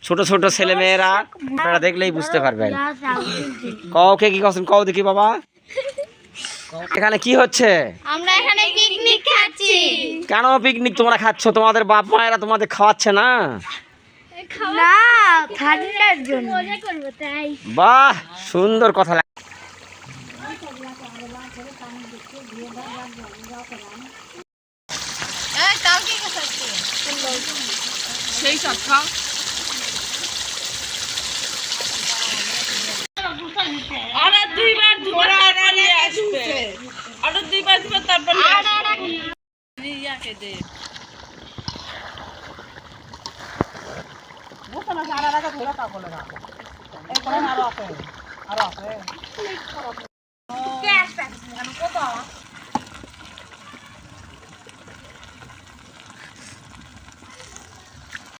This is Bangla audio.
ছোট ছোট ছেলে মেয়েরা, আপনারা দেখলেই বুঝতে পারবেন। কওকে কি করছেন, কও দেখি বাবা। এখানে কি হচ্ছে? আমরা এখানে পিকনিক খাচ্ছি। কেন পিকনিক তোমরা খাচ্ছ? তোমাদের বাপ মায়েরা তোমাদের খাওয়াচ্ছে না? না, ঠান্ডার জন্য মজা করব তাই। বাহ, সুন্দর কথা। এই কালকে খাচ্ছি সেই সব খাও। আরে দুইবার নিয়ে আসবে, আরো দুইবার দিবে তারপর ইয়াকে দে। বুঝতে না, আর আগে ধরে তা বলে না। এই করে আরো আছে, আরো আছে।